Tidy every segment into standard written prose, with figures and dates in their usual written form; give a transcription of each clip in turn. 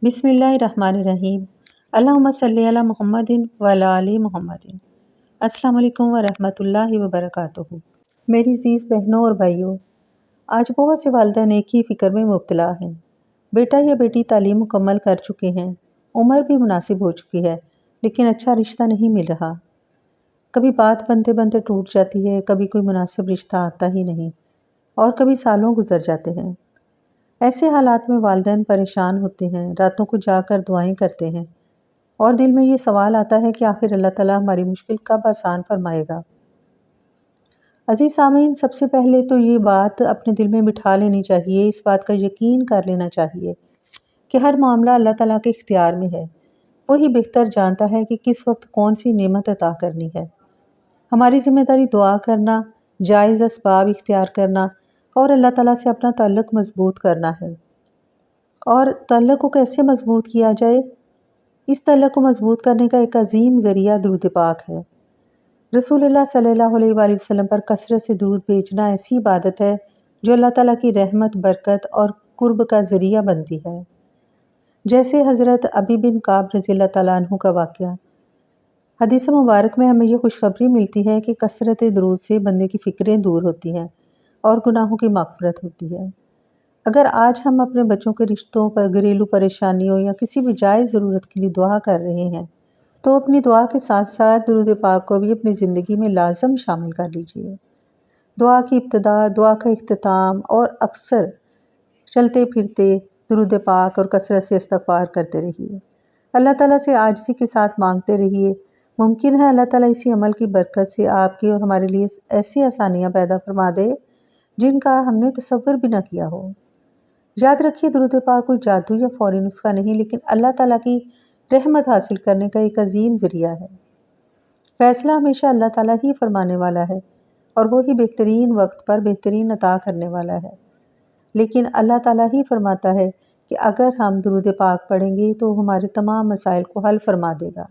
बिस्मिल्लाहिर्रहमानिर्रहीम। अल्लाहुम्मा सल्ली अला मुहम्मदिन व अला आलि मुहम्मदिन। अस्सलामु अलैकुम व रहमतुल्लाहि व बरकातुहू। मेरी अज़ीज़ बहनों और भाइयों, आज बहुत से वालिदैन एक ही फ़िक्र में मुब्तला हैं। बेटा या बेटी तालीम मुकम्मल कर चुके हैं, उम्र भी मुनासिब हो चुकी है, लेकिन अच्छा रिश्ता नहीं मिल रहा। कभी बात बनते बनते टूट जाती है, कभी कोई मुनासिब रिश्ता आता ही नहीं, और कभी सालों गुजर जाते हैं। ऐसे हालात में वालिदैन परेशान होते हैं, रातों को जाकर दुआएं करते हैं और दिल में ये सवाल आता है कि आखिर अल्लाह ताला हमारी मुश्किल कब आसान फरमाएगा। अजीज़ सामीन, सबसे पहले तो ये बात अपने दिल में बिठा लेनी चाहिए, इस बात का यकीन कर लेना चाहिए कि हर मामला अल्लाह ताला के इख्तियार में है। वही बेहतर जानता है कि किस वक्त कौन सी नेमत अता करनी है। हमारी जिम्मेदारी दुआ करना, जायज़ असबाब इख्तियार करना और अल्लाह ताला से अपना ताल्लुक़ मज़बूत करना है। और ताल्लुक़ को कैसे मज़बूत किया जाए? इस ताल्लुक़ को मज़बूत करने का एक अज़ीम ज़रिया दुरूद पाक है। रसूलुल्लाह सल्लल्लाहु अलैहि वसल्लम पर कसरत से दुरूद भेजना ऐसी इबादत है जो अल्लाह ताला की रहमत, बरकत और कुर्ब का ज़रिया बनती है। जैसे हज़रत अबी बिन काब रज़ियल्लाहु ताला अन्हु का वाक़या। हदीस मुबारक में हमें ये खुशखबरी मिलती है कि कसरत दुरूद से बंदे की फ़िक्रें दूर होती हैं और गुनाहों की मग़फ़िरत होती है। अगर आज हम अपने बच्चों के रिश्तों पर, घरेलू परेशानियों या किसी भी जायज़ ज़रूरत के लिए दुआ कर रहे हैं, तो अपनी दुआ के साथ साथ दुरूद पाक को भी अपनी ज़िंदगी में लाज़म शामिल कर लीजिए। दुआ की इब्तिदा, दुआ का इख्तिताम और अक्सर चलते फिरते दुरूद पाक और कसरत से इस्तिग़फ़ार करते रहिए। अल्लाह ताला से आजिज़ी के साथ मांगते रहिए। मुमकिन है अल्लाह ताला इसी अमल की बरकत से आपकी और हमारे लिए ऐसी आसानियाँ पैदा फरमा दे जिनका हमने तसव्वुर भी न किया हो। याद रखिए, दुरूद पाक कोई जादू या फ़ौरी नुस्खा नहीं, लेकिन अल्लाह ताला की रहमत हासिल करने का एक अजीम ज़रिया है। फ़ैसला हमेशा अल्लाह ताला ही फरमाने वाला है और वो ही बेहतरीन वक्त पर बेहतरीन अता करने वाला है। लेकिन अल्लाह ताला ही फरमाता है कि अगर हम दुरूद पाक पढ़ेंगे तो हमारे तमाम मसाइल को हल फरमा देगा,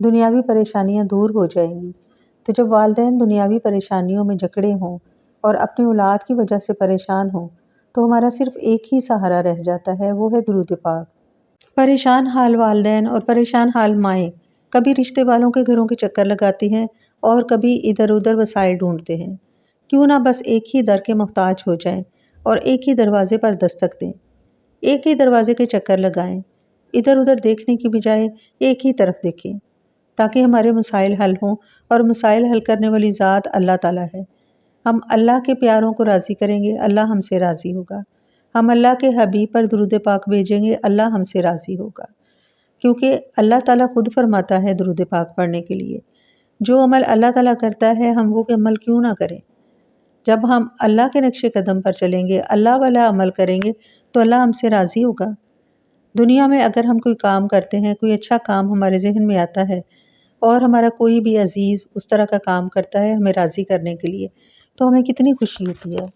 दुनियावी परेशानियाँ दूर हो जाएंगी। तो जब वालिदैन दुनियावी परेशानियों में जकड़े हों और अपनी औलाद की वजह से परेशान हों, तो हमारा सिर्फ एक ही सहारा रह जाता है, वो है दुरूद पाक। परेशान हाल वालिदैन और परेशान हाल माएँ कभी रिश्ते वालों के घरों के चक्कर लगाती हैं और कभी इधर उधर वसाइल ढूंढते हैं। क्यों ना बस एक ही दर के मोहताज हो जाएं और एक ही दरवाजे पर दस्तक दें, एक ही दरवाजे के चक्कर लगाएं, इधर उधर देखने की बजाय एक ही तरफ देखें, ताकि हमारे मसाइल हल हों। और मसाइल हल करने वाली ज़ात अल्लाह ताला है। हम अल्लाह के प्यारों को राज़ी करेंगे, अल्लाह हमसे राज़ी होगा। हम अल्लाह के हबीब पर दुरूद पाक भेजेंगे, अल्लाह हमसे राज़ी होगा। क्योंकि अल्लाह ताला खुद फरमाता है दुरूद पाक पढ़ने के लिए, जो अमल अल्लाह ताला करता है हम वो अमल क्यों ना करें। जब हम अल्लाह के नक्शे कदम पर चलेंगे, अल्लाह वाला अमल करेंगे, तो अल्लाह हमसे राज़ी होगा। दुनिया में अगर हम कोई काम करते हैं, कोई अच्छा काम हमारे जहन में आता है और हमारा कोई भी अजीज़ उस तरह का काम करता है हमें राज़ी करने के लिए, तो हमें कितनी खुशी होती है।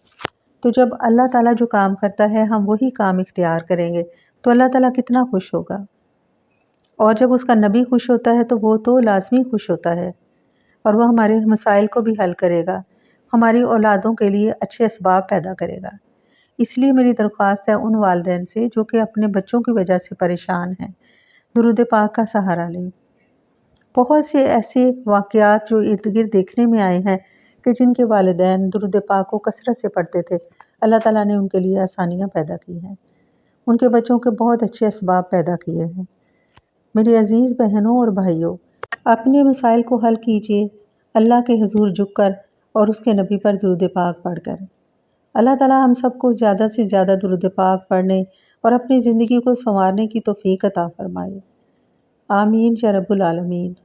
तो जब अल्लाह ताला जो काम करता है हम वही काम इख्तियार करेंगे, तो अल्लाह ताला कितना खुश होगा। और जब उसका नबी खुश होता है तो वो तो लाज़मी खुश होता है और वह हमारे मसाइल को भी हल करेगा, हमारी औलादों के लिए अच्छे असबाब पैदा करेगा। इसलिए मेरी दरख्वास्त है उन वालिदैन से जो कि अपने बच्चों की वजह से परेशान हैं, दुरूद पाक का सहारा लें। बहुत से ऐसे वाक़यात जो इर्द गिर्द देखने में आए हैं कि जिनके वालिदैन दुरूद पाक को कसरत से पढ़ते थे, अल्लाह ताला ने उनके लिए आसानियाँ पैदा की हैं, उनके बच्चों के बहुत अच्छे असबाब पैदा किए हैं। मेरी अज़ीज़ बहनों और भाइयों, अपने मसाइल को हल कीजिए अल्लाह के हुज़ूर झुककर और उसके नबी पर दुरूद पाक पढ़कर। अल्लाह ताला हम सबको ज़्यादा से ज़्यादा दुरूद पाक पढ़ने और अपनी ज़िंदगी को संवारने की तौफ़ीक अता फ़रमाए। आमीन या रब्बुल आलमीन।